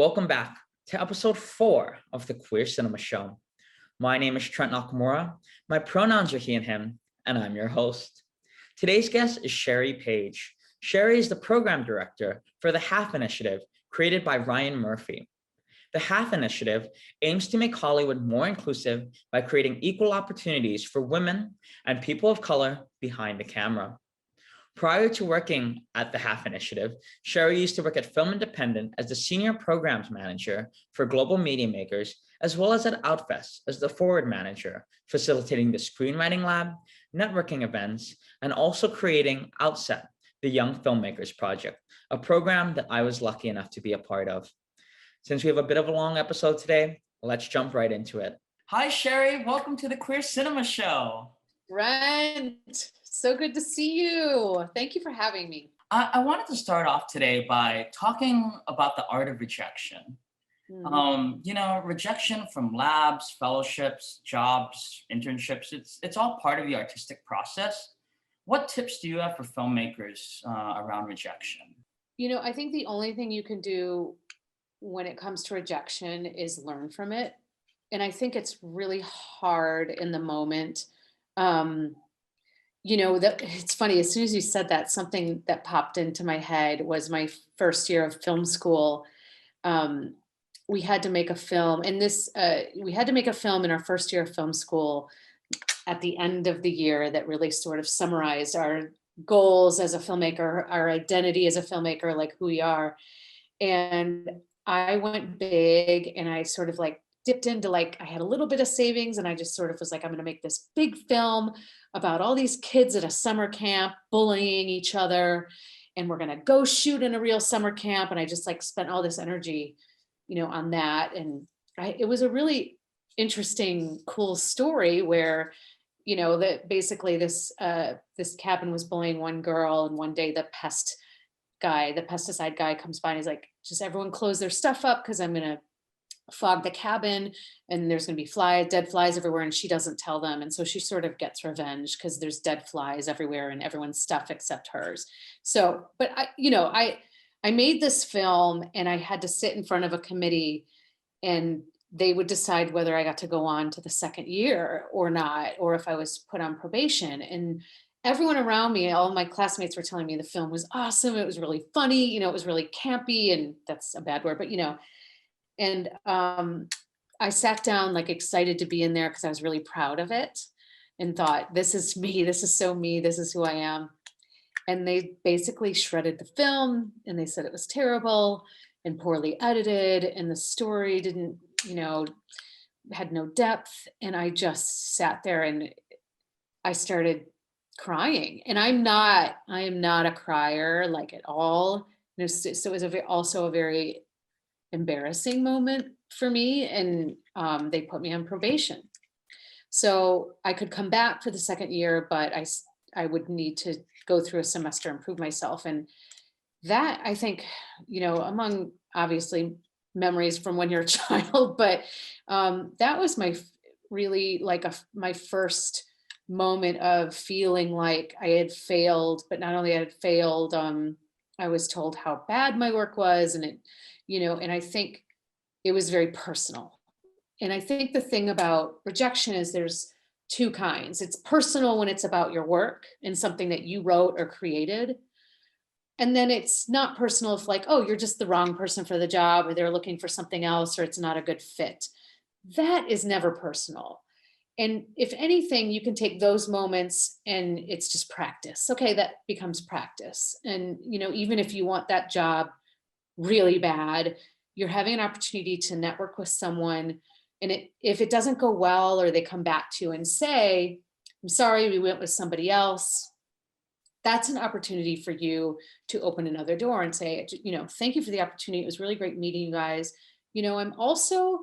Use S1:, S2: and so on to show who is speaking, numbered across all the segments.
S1: Welcome back to episode 4 of the Queer Cinema Show. My name is Trent. My pronouns are he and him, and I'm your host. Today's guest is Shari Page. Shari is the program director for the HALF Initiative, created by Ryan Murphy. The HALF Initiative aims to make Hollywood more inclusive by creating equal opportunities for women and people of color behind the camera. Prior to working at the HALF Initiative, Shari used to work at Film Independent as the Senior Programs Manager for Global Media Makers, as well as at Outfest as the Forward Manager, facilitating the Screenwriting Lab, networking events, and also creating Outset, the Young Filmmakers Project, a program that I was lucky enough to be a part of. Since we have a bit of a long episode today, let's jump right into it. Hi, Shari. Welcome to the Queer Cinema Show.
S2: Trent, so good to see you. Thank you for having me.
S1: I wanted to start off today by talking about the art of rejection. Rejection from labs, fellowships, jobs, internships, it's all part of the artistic process. What tips do you have for filmmakers around rejection?
S2: I think the only thing you can do when it comes to rejection is learn from it. And I think it's really hard in the moment. It's funny, as soon as you said that, something that popped into my head was my first year of film school. We had to make a film, and we had to make a film in our first year of film school at the end of the year that really sort of summarized our goals as a filmmaker, our identity as a filmmaker, like who we are. And I went big, and I sort of dipped into I had a little bit of savings, and I just sort of was like, I'm going to make this big film about all these kids at a summer camp bullying each other, and we're going to go shoot in a real summer camp. And I just spent all this energy, on that. And it was a really interesting, cool story where, that basically this cabin was bullying one girl, and one day the pesticide guy comes by and he's like, just everyone close their stuff up because I'm going to fog the cabin and there's going to be dead flies everywhere, and she doesn't tell them, and so she sort of gets revenge because there's dead flies everywhere and everyone's stuff except hers. So, but I made this film, and I had to sit in front of a committee, and they would decide whether I got to go on to the second year or not, or if I was put on probation. And everyone around me, all my classmates, were telling me the film was awesome, it was really funny, it was really campy, and that's a bad word, but and I sat down excited to be in there because I was really proud of it and thought, this is me, this is so me, this is who I am. And they basically shredded the film, and they said it was terrible and poorly edited, and the story didn't, had no depth. And I just sat there and I started crying. And I am not a crier at all. So it was also a very embarrassing moment for me, and they put me on probation. So I could come back for the second year, but I would need to go through a semester and prove myself. And that, I think, among obviously memories from when you're a child, but that was my really my first moment of feeling like I had failed. But not only had I failed, I was told how bad my work was, and and I think it was very personal. And I think the thing about rejection is there's two kinds. It's personal when it's about your work and something that you wrote or created. And then it's not personal if oh, you're just the wrong person for the job, or they're looking for something else, or it's not a good fit. That is never personal. And if anything, you can take those moments and it's just practice. Okay, that becomes practice. And, even if you want that job really bad, you're having an opportunity to network with someone. And if it doesn't go well, or they come back to you and say, I'm sorry, we went with somebody else, that's an opportunity for you to open another door and say, thank you for the opportunity. It was really great meeting you guys. I'm also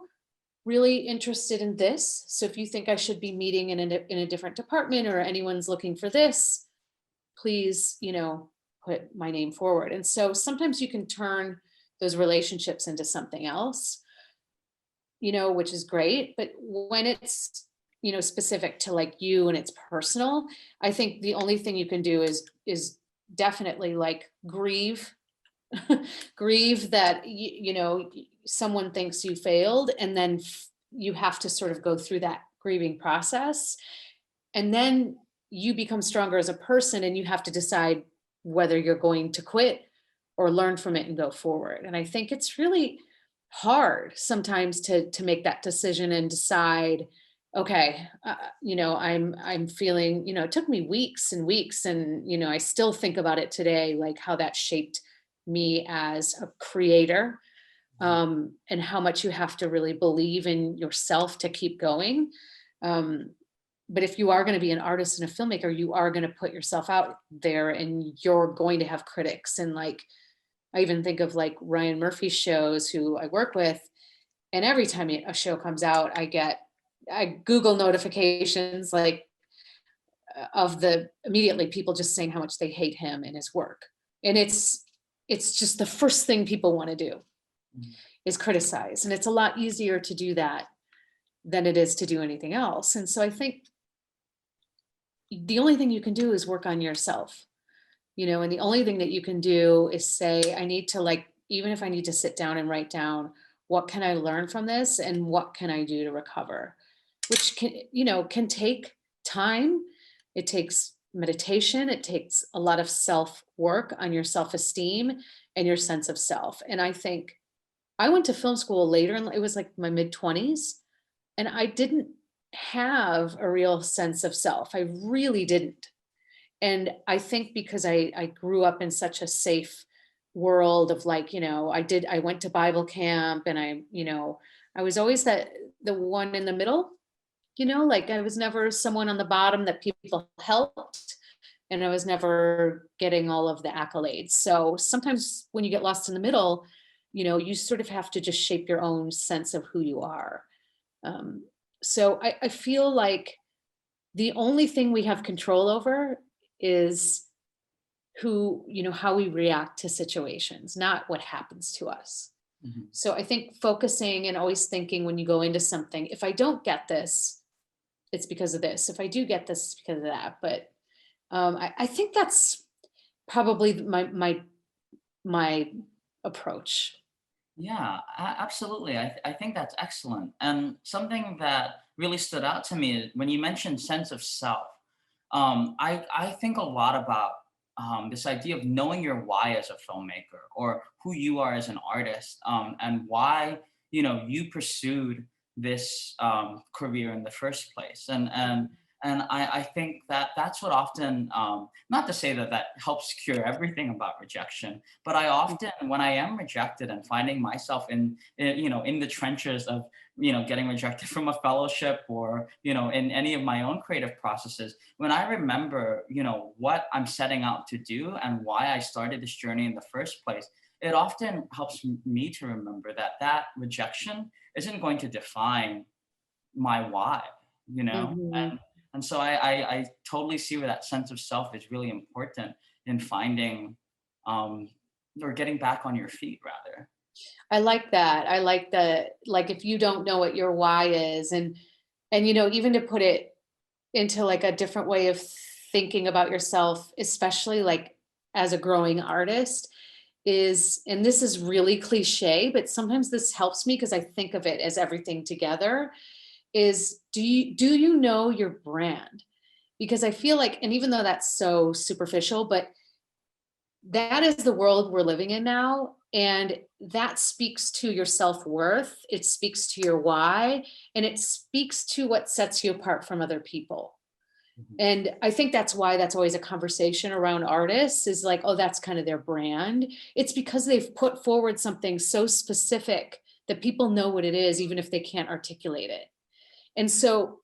S2: really interested in this. So if you think I should be meeting in a different department, or anyone's looking for this, please, put my name forward. And so sometimes you can turn those relationships into something else, which is great. But when it's, specific to you and it's personal, I think the only thing you can do is definitely grieve grieve that, someone thinks you failed, and then you have to sort of go through that grieving process. And then you become stronger as a person, and you have to decide whether you're going to quit or learn from it and go forward. And I think it's really hard sometimes to make that decision and decide, okay, I'm feeling, it took me weeks and weeks, and I still think about it today, like how that shaped me as a creator, and how much you have to really believe in yourself to keep going. Um, but if you are going to be an artist and a filmmaker, you are going to put yourself out there, and you're going to have critics. And like, I even think of like Ryan Murphy's shows, who I work with, and every time a show comes out, I Google notifications, like, of the immediately people just saying how much they hate him and his work. And it's just the first thing people want to do is criticize. And it's a lot easier to do that than it is to do anything else. And so I think the only thing you can do is work on yourself, and the only thing that you can do is say, I need to, like, even if I need to sit down and write down, what can I learn from this and what can I do to recover, which can take time. It takes meditation. It takes a lot of self work on your self-esteem and your sense of self. And I think I went to film school later, and it was like my mid-20s, and I didn't have a real sense of self. I really didn't. And I think because I grew up in such a safe world of, like, I went to Bible camp, and I was always the one in the middle, like I was never someone on the bottom that people helped, and I was never getting all of the accolades. So sometimes when you get lost in the middle, you sort of have to just shape your own sense of who you are. So I feel like the only thing we have control over is how we react to situations, not what happens to us.
S1: Mhm.
S2: So I think focusing and always thinking, when you go into something, if I don't get this, it's because of this. If I do get this, it's because of that. But I think that's probably my approach.
S1: Yeah, absolutely. I think that's excellent. And something that really stood out to me is when you mentioned sense of self. I think a lot about this idea of knowing your why as a filmmaker, or who you are as an artist, and why you pursued this career in the first place. And I think that that's what often, not to say that that helps cure everything about rejection, but I often, when I am rejected and finding myself in the trenches of, getting rejected from a fellowship, or, in any of my own creative processes, when I remember, what I'm setting out to do and why I started this journey in the first place, it often helps me to remember that that rejection isn't going to define my why, you know?
S2: Mhm.
S1: And so I totally see where that sense of self is really important in finding, um, or getting back on your feet, rather.
S2: I like that. I like that. Like, if you don't know what your why is, and even to put it into like a different way of thinking about yourself, especially like as a growing artist, is, and this is really cliche, but sometimes this helps me because I think of it as everything together, is, do you know your brand? Because I feel like, and even though that's so superficial, but that is the world we're living in now. And that speaks to your self-worth. It speaks to your why, and it speaks to what sets you apart from other people.
S1: Mhm.
S2: And I think that's why that's always a conversation around artists, is like, oh, that's kind of their brand. It's because they've put forward something so specific that people know what it is, even if they can't articulate it. And so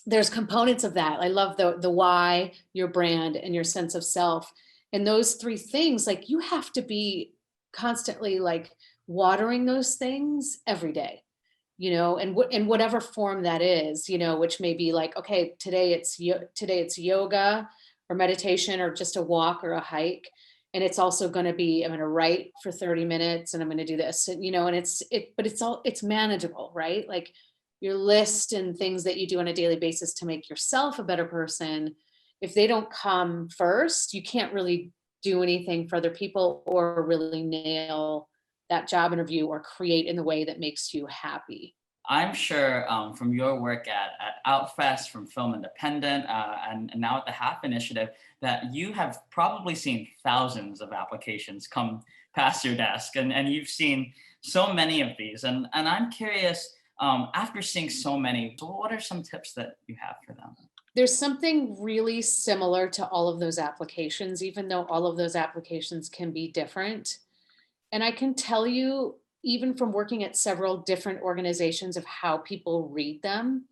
S2: there's components of that. I love the why, your brand, and your sense of self. And those three things, like, you have to be constantly like watering those things every day, and in whatever form that is, which may be like, okay, today it's yoga or meditation or just a walk or a hike. And it's also going to be, I'm going to write for 30 minutes and I'm going to do this, and but it's manageable, right? Like, your list and things that you do on a daily basis to make yourself a better person, if they don't come first, you can't really do anything for other people or really nail that job interview or create in the way that makes you happy.
S1: I'm sure from your work at Outfest, from Film Independent, and now at the HAF Initiative, that you have probably seen thousands of applications come past your desk, and you've seen so many of these. And I'm curious, after seeing so many, what are some tips that you have for them?
S2: There's something really similar to all of those applications, even though all of those applications can be different. And I can tell you, even from working at several different organizations, of how people read them,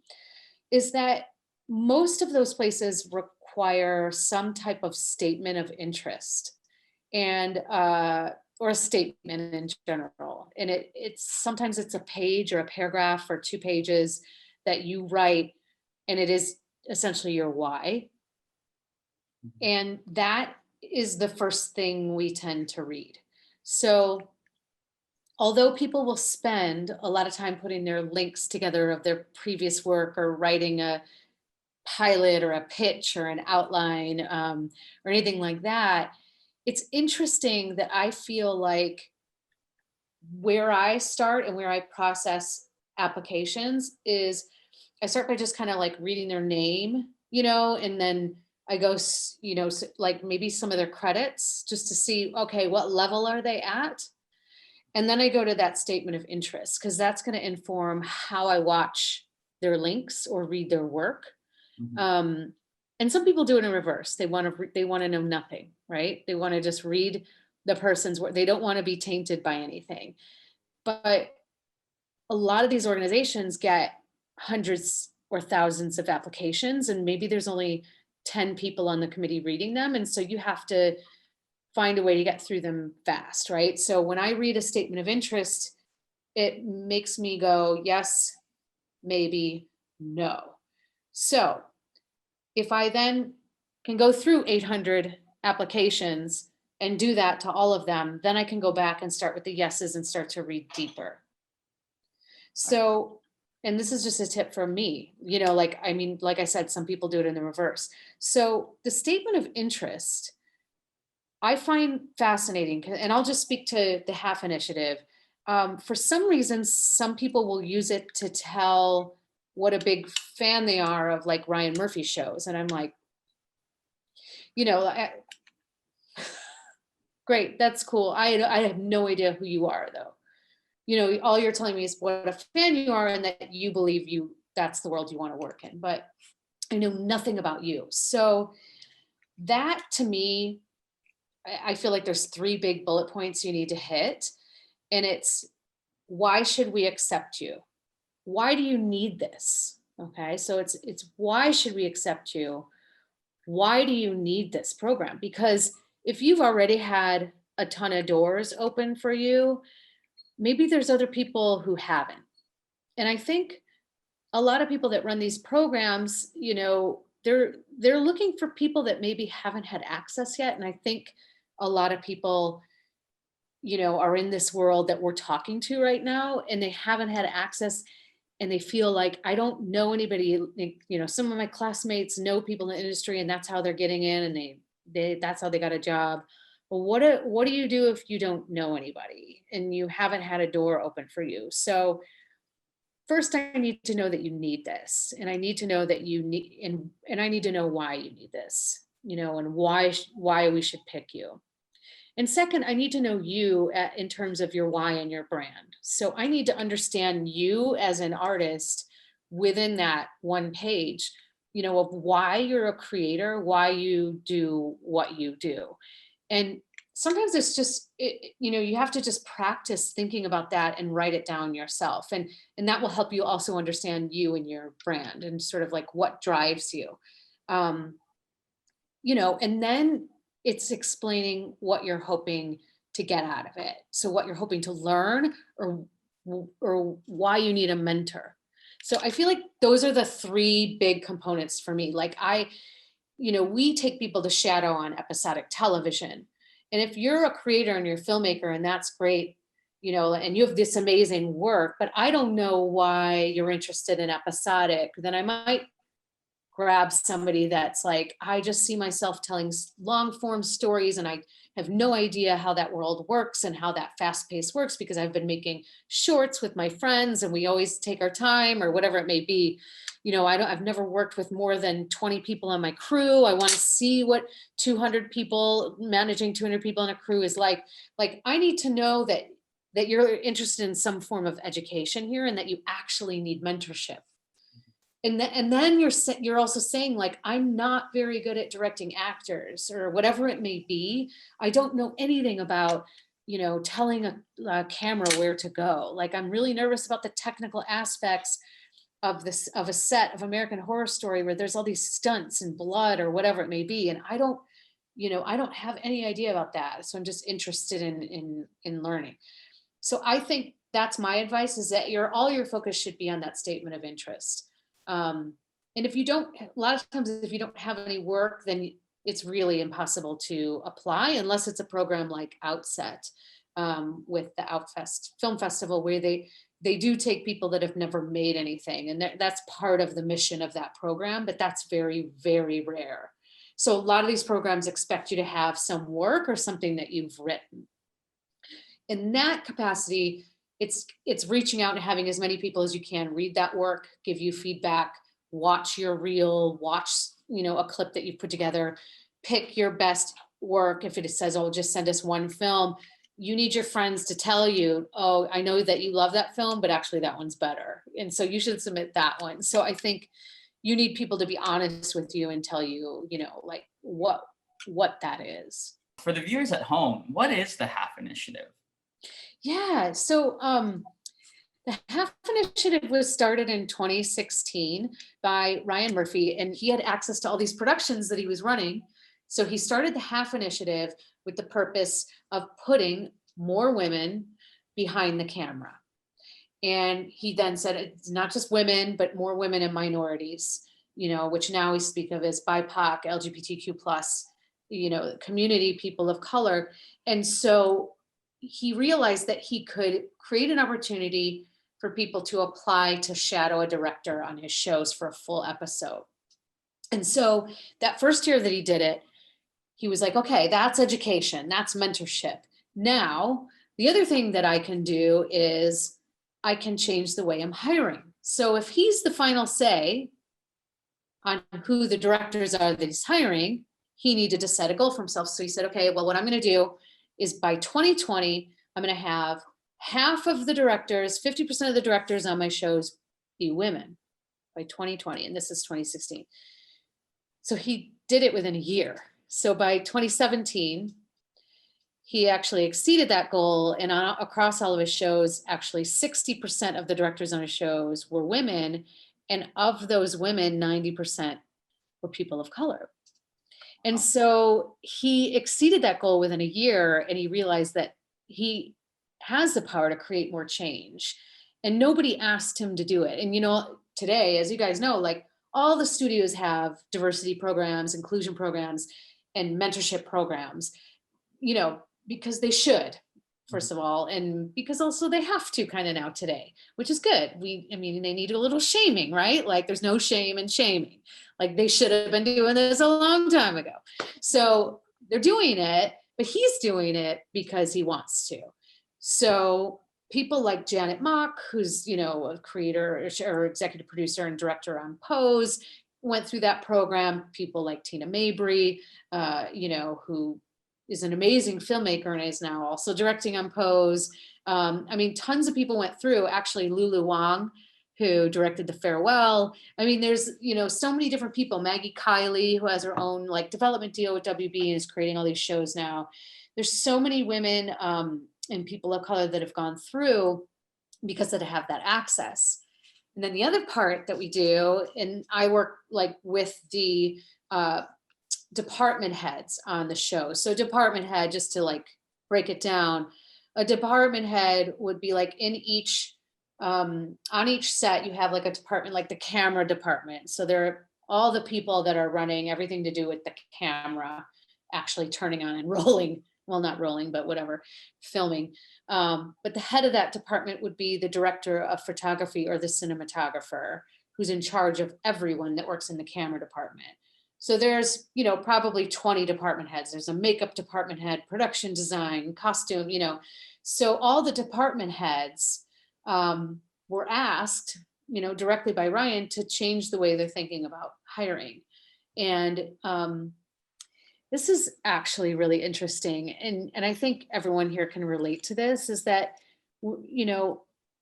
S2: is that most of those places require some type of statement of interest and or a statement in general. And it's sometimes it's a page or a paragraph or 2 pages that you write, and it is essentially your why. And that is the first thing we tend to read. So although people will spend a lot of time putting their links together of their previous work or writing a pilot or a pitch or an outline or anything like that, it's interesting that I feel like where I start and where I process applications is I start by just kind of like reading their name, and then I go, like maybe some of their credits just to see, okay, what level are they at? And then I go to that statement of interest because that's going to inform how I watch their links or read their work. And some people do it in reverse. They want to know nothing, right? They want to just read the person's work. They don't want to be tainted by anything. But a lot of these organizations get hundreds or thousands of applications, and maybe there's only 10 people on the committee reading them. And so you have to find a way to get through them fast, right? So when I read a statement of interest, it makes me go, yes, maybe, no. So if I then can go through 800 applications and do that to all of them, then I can go back and start with the yeses and start to read deeper. So, and this is just a tip from me, like I said, some people do it in the reverse. So the statement of interest, I find fascinating, and I'll just speak to the HAF Initiative. For some reason, some people will use it to tell what a big fan they are of like Ryan Murphy shows. And I'm like, great, that's cool. I have no idea who you are though. All you're telling me is what a fan you are and that you believe that's the world you want to work in. But I know nothing about you. So that to me, I feel like there's 3 big bullet points you need to hit. And it's, why should we accept you? Why do you need this? Okay, so it's why should we accept you? Why do you need this program? Because if you've already had a ton of doors open for you, maybe there's other people who haven't. And I think a lot of people that run these programs, they're looking for people that maybe haven't had access yet. And I think a lot of people, are in this world that we're talking to right now, and they haven't had access, and they feel like, I don't know anybody. Some of my classmates know people in the industry, and that's how they're getting in, and that's how they got a job. But what do you do if you don't know anybody and you haven't had a door open for you? So first, I need to know that you need this, and I need to know that you need, and I need to know why you need this, and why we should pick you. And second, I need to know you in terms of your why and your brand. So I need to understand you as an artist within that one page, of why you're a creator, why you do what you do. And sometimes it's just, you have to just practice thinking about that and write it down yourself. And that will help you also understand you and your brand and sort of like what drives you. And then it's explaining what you're hoping to get out of it. So what you're hoping to learn, or why you need a mentor. So I feel like those are the 3 big components for me. Like we take people to shadow on episodic television. And if you're a creator and you're a filmmaker, and that's great, and you have this amazing work, but I don't know why you're interested in episodic, then I might grab somebody that's like, I just see myself telling long form stories and I have no idea how that world works and how that fast pace works because I've been making shorts with my friends and we always take our time or whatever it may be. I've never worked with more than 20 people on my crew. I want to see what 200 people, managing 200 people in a crew is like. Like, I need to know that you're interested in some form of education here and that you actually need mentorship. And then you're also saying, like, I'm not very good at directing actors or whatever it may be. I don't know anything about, telling a camera where to go. Like, I'm really nervous about the technical aspects of a set of American Horror Story where there's all these stunts and blood or whatever it may be. And I don't have any idea about that. So I'm just interested in learning. So I think that's my advice, is that all your focus should be on that statement of interest. And if you don't, a lot of times, if you don't have any work, then it's really impossible to apply unless it's a program like Outset, with the Outfest Film Festival, where they do take people that have never made anything. And that's part of the mission of that program, but that's very, very rare. So a lot of these programs expect you to have some work or something that you've written. In that capacity, it's reaching out and having as many people as you can read that work, give you feedback, watch your reel, watch, a clip that you've put together, pick your best work. If it says, oh, just send us one film, you need your friends to tell you, oh, I know that you love that film, but actually that one's better. And so you should submit that one. So I think you need people to be honest with you and tell you, like what that is.
S1: For the viewers at home, what is the HAF initiative?
S2: Yeah, so the HAF initiative was started in 2016 by Ryan Murphy, and he had access to all these productions that he was running. So he started the HAF initiative with the purpose of putting more women behind the camera. And he then said, it's not just women, but more women and minorities, which now we speak of as BIPOC, LGBTQ+, community, people of color. And so he realized that he could create an opportunity for people to apply to shadow a director on his shows for a full episode. And so that first year that he did it, he was like, okay, that's education, that's mentorship. Now, the other thing that I can do is I can change the way I'm hiring. So if he's the final say on who the directors are that he's hiring, he needed to set a goal for himself. So he said, okay, well, what I'm going to do is by 2020, I'm going to have half of the directors, 50% of the directors on my shows be women by 2020. And this is 2016. So he did it within a year. So by 2017, he actually exceeded that goal. And across all of his shows, actually 60% of the directors on his shows were women. And of those women, 90% were people of color. And so he exceeded that goal within a year, and he realized that he has the power to create more change. And nobody asked him to do it. And today, as you guys know, like all the studios have diversity programs, inclusion programs, and mentorship programs, because they should, first of all, and because also they have to kind of now today, which is good. They need a little shaming, right? Like there's no shame in shaming. Like they should have been doing this a long time ago. So they're doing it, but he's doing it because he wants to. So people like Janet Mock, who's, a creator or executive producer and director on Pose, went through that program. People like Tina Mabry, who is an amazing filmmaker and is now also directing on Pose. Tons of people went through. Actually, Lulu Wang, who directed The Farewell. There's, so many different people. Maggie Kiley, who has her own development deal with WB and is creating all these shows now. There's so many women and people of color that have gone through because they have that access. And then the other part that we do, and I work with the department heads on the show. So department head, just to break it down, a department head would be in each, on each set, you have a department, like the camera department. So there are all the people that are running everything to do with the camera, actually turning on and rolling. Well, not rolling, but whatever, filming. But the head of that department would be the director of photography or the cinematographer. who's in charge of everyone that works in the camera department. So there's, probably 20 department heads. There's a makeup department head, production design, costume, So all the department heads were asked, directly by Ryan to change the way they're thinking about hiring. And this is actually really interesting. And I think everyone here can relate to this, is that,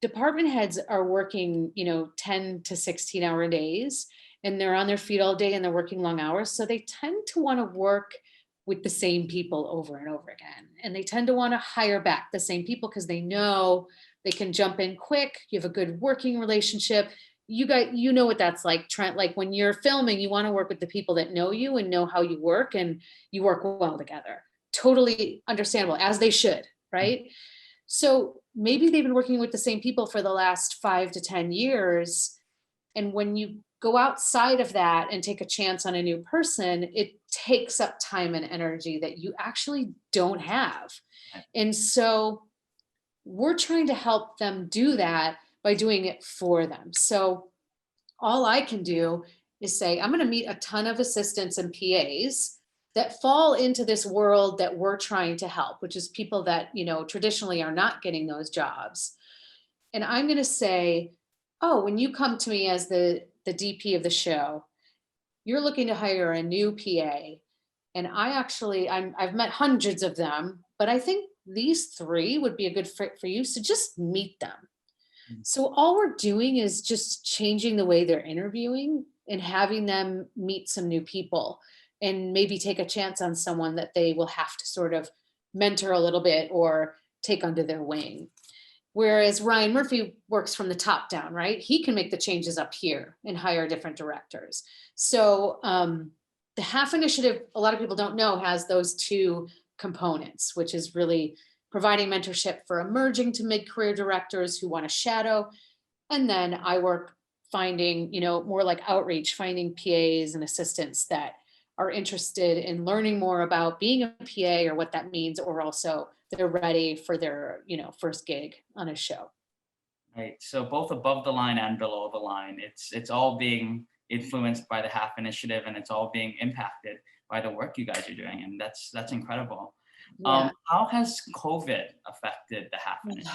S2: department heads are working, 10 to 16 hour days, and they're on their feet all day and they're working long hours. So they tend to want to work with the same people over and over again. And they tend to want to hire back the same people because they know they can jump in quick. You have a good working relationship. You know what that's like, Trent. Like when you're filming, you want to work with the people that know you and know how you work, and you work well together. Totally understandable, as they should, right? So maybe they've been working with the same people for the last 5 to 10 years. And when you go outside of that and take a chance on a new person, it takes up time and energy that you actually don't have. And so we're trying to help them do that by doing it for them. So all I can do is say, I'm going to meet a ton of assistants and PAs that fall into this world that we're trying to help, which is people that, traditionally are not getting those jobs. And I'm going to say, oh, when you come to me as the DP of the show, you're looking to hire a new PA. And I've met hundreds of them, but I think these 3 would be a good fit for you. So just meet them. So all we're doing is just changing the way they're interviewing and having them meet some new people, and maybe take a chance on someone that they will have to sort of mentor a little bit or take under their wing. Whereas Ryan Murphy works from the top down, right? He can make the changes up here and hire different directors. So the HALF initiative, a lot of people don't know, has those 2 components, which is really providing mentorship for emerging to mid-career directors who want to shadow. And then I work finding, more like outreach, finding PAs and assistants that are interested in learning more about being a PA or what that means, or also they're ready for their, first gig on a show.
S1: Right. So both above the line and below the line, it's all being influenced by the HALF initiative, and it's all being impacted by the work you guys are doing. And that's incredible.
S2: Yeah.
S1: How has COVID affected the HALF initiative?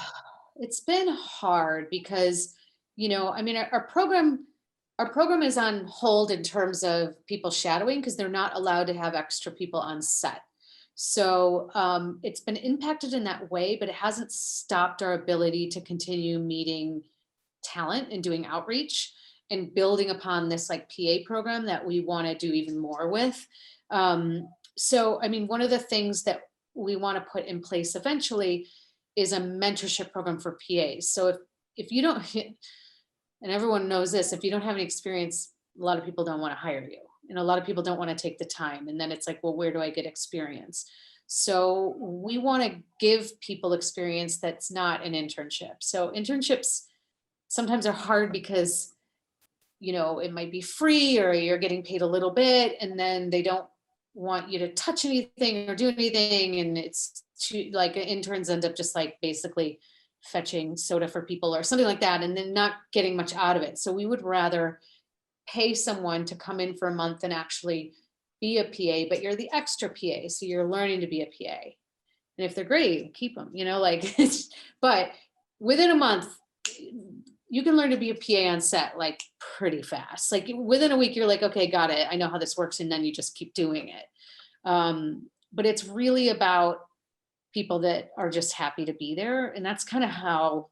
S2: It's been hard because, our program is on hold in terms of people shadowing, because they're not allowed to have extra people on set. So it's been impacted in that way, but it hasn't stopped our ability to continue meeting talent and doing outreach and building upon this like PA program that we want to do even more with. So, one of the things that we want to put in place eventually is a mentorship program for PAs. So if you don't, and everyone knows this, if you don't have any experience, a lot of people don't want to hire you. And a lot of people don't want to take the time. And then it's like, well, where do I get experience? So we want to give people experience that's not an internship. So internships sometimes are hard because, it might be free or you're getting paid a little bit, and then they don't want you to touch anything or do anything. And it's like interns end up just like basically fetching soda for people or something like that, and then not getting much out of it. So we would rather pay someone to come in for a month and actually be a PA, but you're the extra PA. So you're learning to be a PA. And if they're great, keep them, but within a month, you can learn to be a PA on set like pretty fast. Like within a week, you're like, okay, got it. I know how this works. And then you just keep doing it. But it's really about people that are just happy to be there. And that's kind of how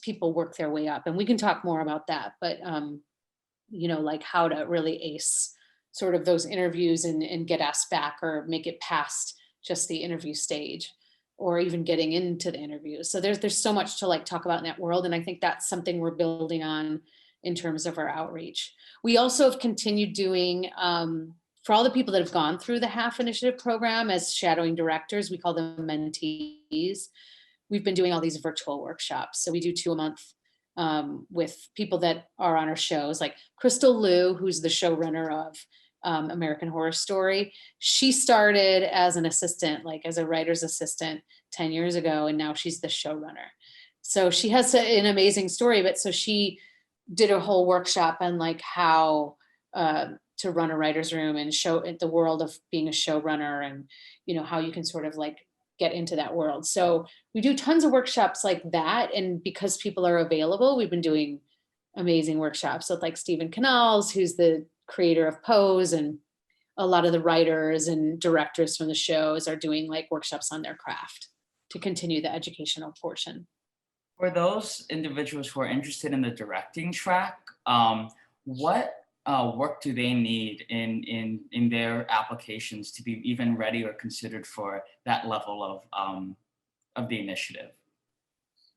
S2: people work their way up. And we can talk more about that, but like how to really ace sort of those interviews and get asked back or make it past just the interview stage, or even getting into the interview. So there's so much to like talk about in that world. And I think that's something we're building on in terms of our outreach. We also have continued doing, for all the people that have gone through the HALF initiative program as shadowing directors, we call them mentees. We've been doing all these virtual workshops. So we do 2 a month with people that are on our shows, like Crystal Liu, who's the showrunner of American Horror Story. She started as an assistant, like as a writer's assistant 10 years ago, and now she's the showrunner. So she has an amazing story, but so she did a whole workshop on like how to run a writer's room and show it the world of being a showrunner, and how you can sort of like get into that world. So we do tons of workshops like that, and because people are available, we've been doing amazing workshops with like Stephen Canals, who's the creator of Pose, and a lot of the writers and directors from the shows are doing like workshops on their craft to continue the educational portion.
S1: For those individuals who are interested in the directing track, what work do they need in their applications to be even ready or considered for that level of the initiative?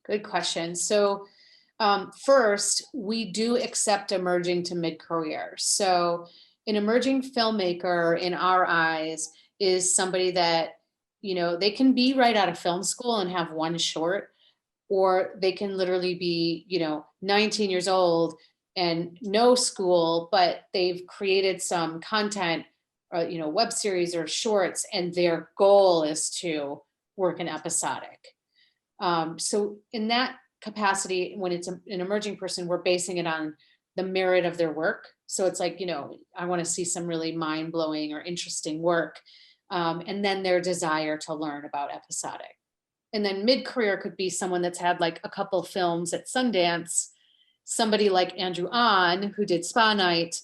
S2: Good question. So first, we do accept emerging to mid-career. So an emerging filmmaker in our eyes is somebody that, they can be right out of film school and have one short, or they can literally be, 19 years old and no school, but they've created some content, web series or shorts, and their goal is to work in episodic. So in that capacity, when it's an emerging person, we're basing it on the merit of their work. So it's like, I want to see some really mind-blowing or interesting work. And then their desire to learn about episodic. And then mid-career could be someone that's had like a couple films at Sundance, somebody like Andrew Ahn, who did Spa Night,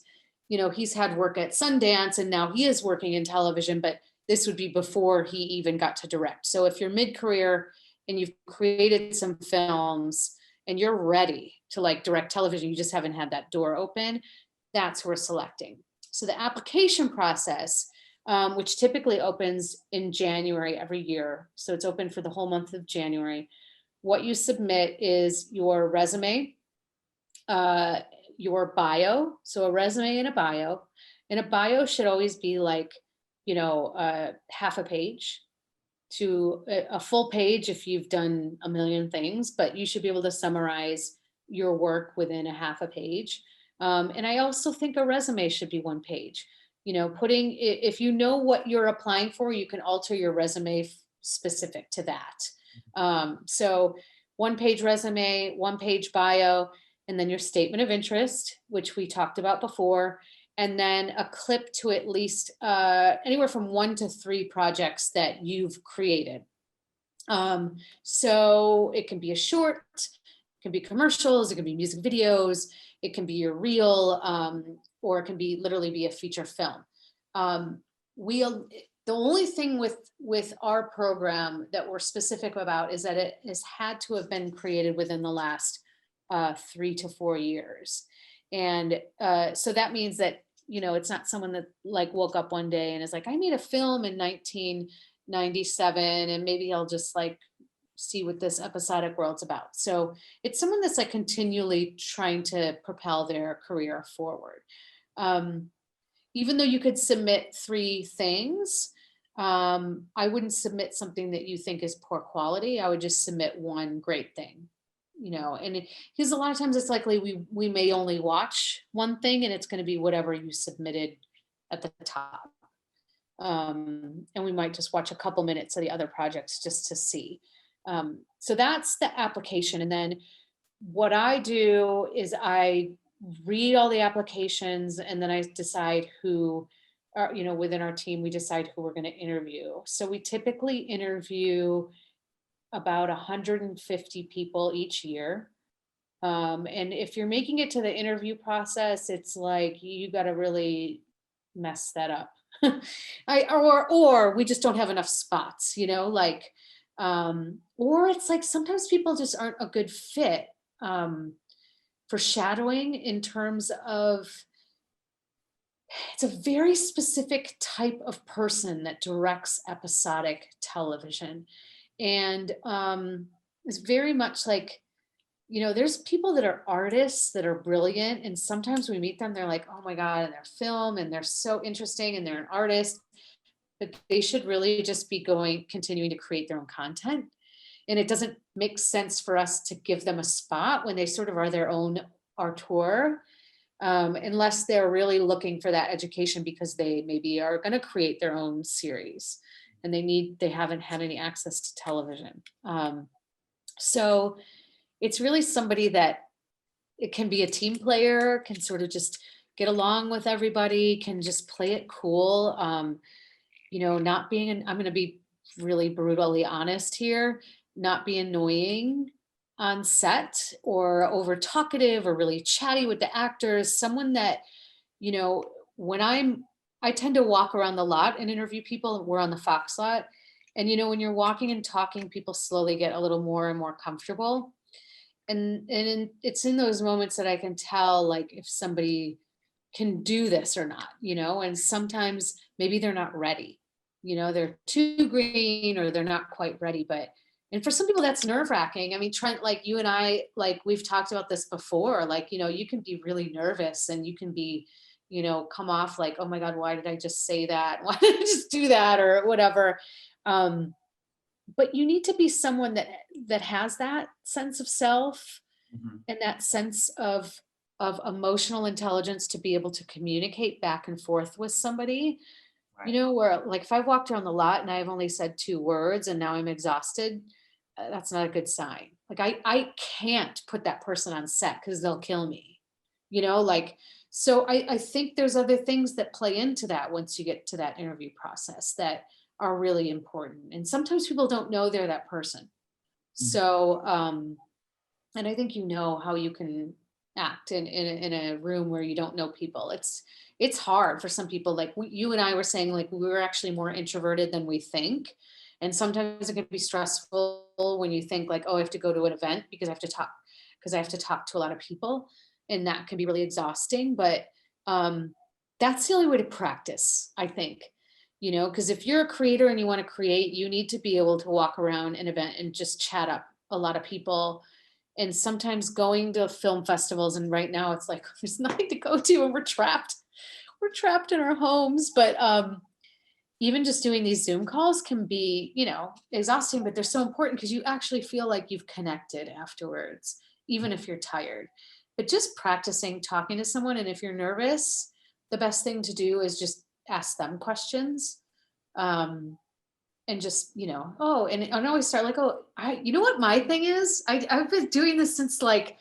S2: he's had work at Sundance and now he is working in television, but this would be before he even got to direct. So if you're mid-career and you've created some films and you're ready to like direct television, you just haven't had that door open, that's who we're selecting. So the application process, which typically opens in January every year. So it's open for the whole month of January. What you submit is your resume, your bio. So a resume and a bio. And a bio should always be like, half a page to a full page if you've done a million things, but you should be able to summarize your work within a half a page. And I also think a resume should be one page. If you know what you're applying for, you can alter your resume specific to that. So one page resume, one page bio, and then your statement of interest, which we talked about before, and then a clip to at least anywhere from 1 to 3 projects that you've created. So it can be a short, it can be commercials, it can be music videos, it can be your reel, or it can be literally be a feature film. The only thing with our program that we're specific about is that it has had to have been created within the last 3 to 4 years. And so that means that, it's not someone that like woke up one day and is like, I made a film in 1997 and maybe I'll just like see what this episodic world's about. So it's someone that's like continually trying to propel their career forward. Even though you could submit 3 things, I wouldn't submit something that you think is poor quality. I would just submit one great thing, because a lot of times it's likely we may only watch one thing and it's going to be whatever you submitted at the top. And we might just watch a couple minutes of the other projects just to see. So that's the application. And then what I do is I read all the applications and then I decide who are, within our team, we decide who we're going to interview. So we typically interview about 150 people each year. And if you're making it to the interview process, it's like, you got to really mess that up. Or we just don't have enough spots, or it's like, sometimes people just aren't a good fit for shadowing in terms of, it's a very specific type of person that directs episodic television. And it's very much like, there's people that are artists that are brilliant. And sometimes we meet them, they're like, oh my God, and they're film and they're so interesting and they're an artist, but they should really just be continuing to create their own content. And it doesn't make sense for us to give them a spot when they sort of are their own auteur, unless they're really looking for that education because they maybe are going to create their own series and they haven't had any access to television. So it's really somebody that it can be a team player, can sort of just get along with everybody, can just play it cool. Not being, I'm going to be really brutally honest here, not be annoying on set or over talkative or really chatty with the actors. Someone that, when I tend to walk around the lot and interview people. We're on the Fox lot. And, when you're walking and talking, people slowly get a little more and more comfortable. It's in those moments that I can tell, like, if somebody can do this or not, and sometimes maybe they're not ready, they're too green or they're not quite ready. And for some people that's nerve wracking. I mean, Trent, like you and I, like we've talked about this before, like, you can be really nervous and you can be, come off like, oh my God, why did I just say that? Why did I just do that or whatever? But you need to be someone that has that sense of self and that sense of emotional intelligence to be able to communicate back and forth with somebody.
S1: Right.
S2: Where like if I walked around the lot and I've only said 2 words and now I'm exhausted, that's not a good sign. Like I can't put that person on set because they'll kill me. Like, so I think there's other things that play into that once you get to that interview process that are really important. And sometimes people don't know they're that person. So, and I think how you can act in a room where you don't know people. It's hard for some people. Like you and I were saying, like we were actually more introverted than we think. And sometimes it can be stressful when you think like, oh, I have to go to an event because I have to talk to a lot of people. And that can be really exhausting. But that's the only way to practice, I think. Because if you're a creator and you want to create, you need to be able to walk around an event and just chat up a lot of people. And sometimes going to film festivals, and right now it's like there's nothing to go to and we're trapped in our homes. But even just doing these Zoom calls can be, exhausting, but they're so important because you actually feel like you've connected afterwards, even if you're tired. But just practicing talking to someone, and if you're nervous, the best thing to do is just ask them questions. And just, and always start like, oh, you know what my thing is? I've been doing this since like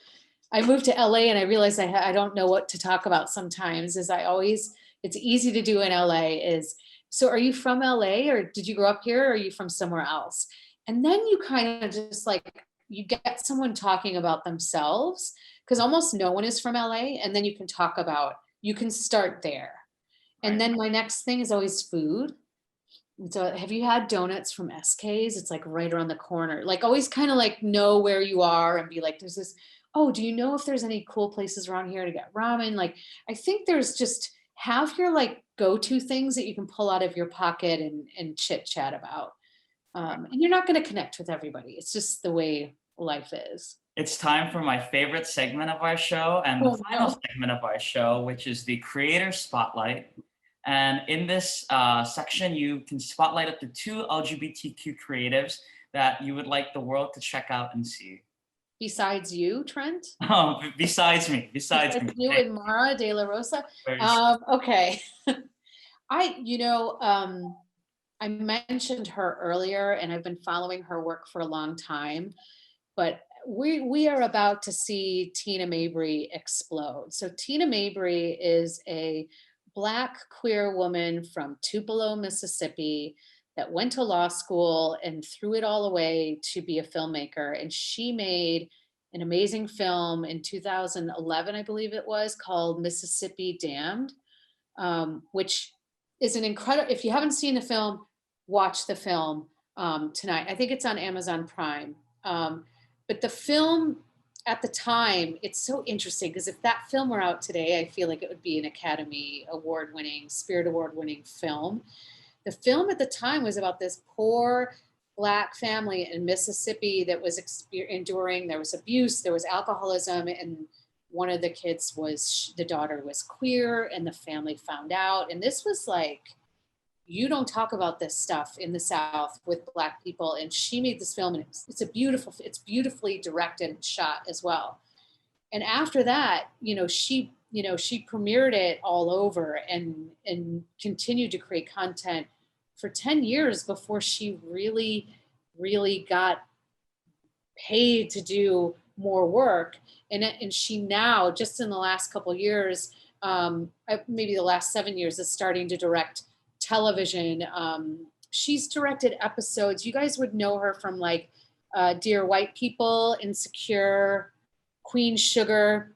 S2: I moved to LA, and I realized I don't know what to talk about sometimes. It's easy to do in LA so are you from LA or did you grow up here or are you from somewhere else? And then you kind of just like, you get someone talking about themselves because almost no one is from LA. And then you can start there. And then my next thing is always food. So have you had donuts from SK's? It's like right around the corner. Like always kind of like know where you are and be like, there's this, oh, do you know if there's any cool places around here to get ramen? Like, I think there's just have your like go-to things that you can pull out of your pocket and chit chat about. And you're not going to connect with everybody. It's just the way life is.
S1: It's time for my favorite segment of our show and the final
S2: No.
S1: segment of our show, which is the Creator Spotlight. And in this section, you can spotlight up to 2 LGBTQ creatives that you would like the world to check out and see.
S2: Besides you, Trent?
S1: Oh, besides me.
S2: You and Mara de la Rosa? Okay. I mentioned her earlier, and I've been following her work for a long time, but we are about to see Tina Mabry explode. So Tina Mabry is a Black queer woman from Tupelo, Mississippi, that went to law school and threw it all away to be a filmmaker. And she made an amazing film in 2011, I believe it was, called Mississippi Damned, which is an incredible, if you haven't seen the film, watch the film tonight. I think it's on Amazon Prime. But the film at the time, it's so interesting because if that film were out today, I feel like it would be an Academy Award winning, Spirit Award winning film. The film at the time was about this poor Black family in Mississippi that was enduring, there was abuse, there was alcoholism, and one of the kids the daughter was queer, and the family found out. And this was like, you don't talk about this stuff in the South with Black people. And she made this film, and it's beautifully directed and shot as well. And after that, she premiered it all over and continued to create content for 10 years before she really, really got paid to do more work. And she now, just in the last couple of years, maybe the last 7 years, is starting to direct television. She's directed episodes. You guys would know her from like Dear White People, Insecure, Queen Sugar.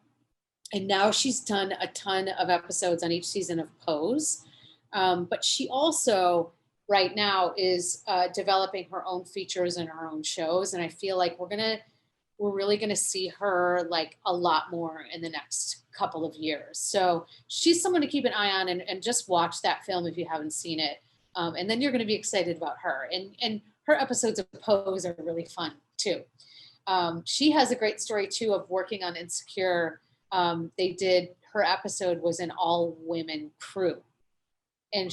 S2: And now she's done a ton of episodes on each season of Pose. But she also right now is developing her own features and her own shows. And I feel like we're really gonna see her like a lot more in the next couple of years. So she's someone to keep an eye on, and just watch that film if you haven't seen it. And then you're gonna be excited about her. And her episodes of Pose are really fun too. She has a great story too of working on Insecure. Her episode was an all women crew. And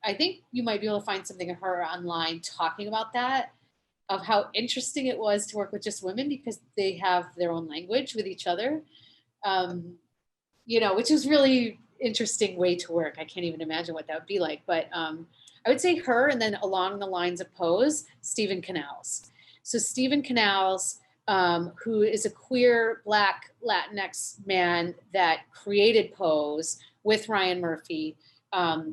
S2: I think you might be able to find something of her online talking about that, of how interesting it was to work with just women because they have their own language with each other, which is really interesting way to work. I can't even imagine what that would be like. But I would say her, and then along the lines of Pose, Stephen Canals. So Stephen Canals, who is a queer Black Latinx man that created Pose with Ryan Murphy. Now,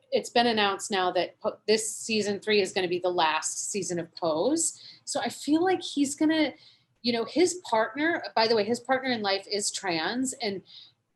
S2: it's been announced now that this season 3 is going to be the last season of Pose. So I feel like he's going to, his partner, by the way, his partner in life is trans. And,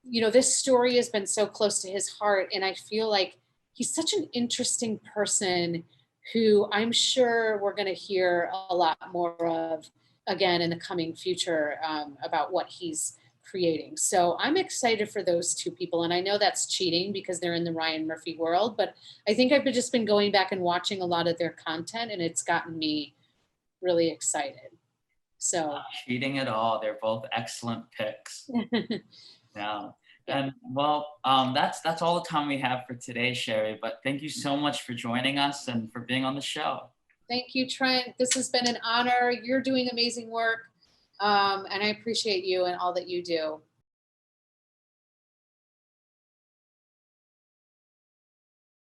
S2: this story has been so close to his heart. And I feel like he's such an interesting person who I'm sure we're going to hear a lot more of again in the coming future about what he's creating. So I'm excited for those two people. And I know that's cheating because they're in the Ryan Murphy world, but I think I've just been going back and watching a lot of their content, and it's gotten me really excited. So
S1: not cheating at all. They're both excellent picks. Yeah. And well, that's all the time we have for today, Shari, but thank you so much for joining us and for being on the show.
S2: Thank you, Trent. This has been an honor. You're doing amazing work. And I appreciate you and all that you do.